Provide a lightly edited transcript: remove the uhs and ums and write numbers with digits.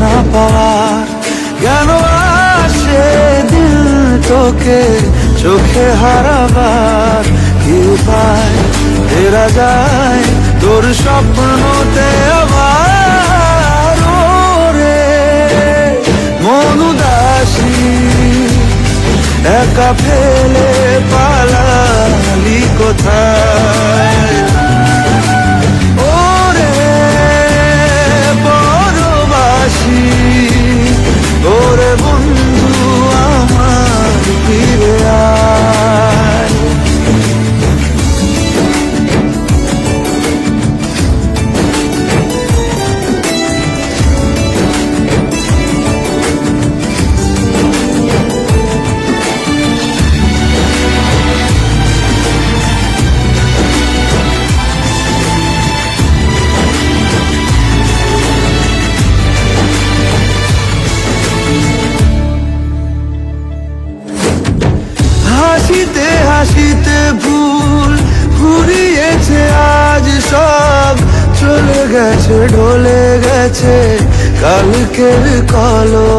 না পাওয়ার। কেন আসে দিল তোকে চোখে হারাবার? কি উপায় ফেরা যায় তোর স্বপ্নতে আবার? ওরে মন উদাসী একা ফেলে পালালি কোথায়? ওরে পরবাসী, ওরে বন্ধু আমার ফিরে আয়। হাসিতে হাসিতে ভুল ঘুরিয়েছে আজ সব, চলে গেছে ঢলে গেছে কালকের কলম।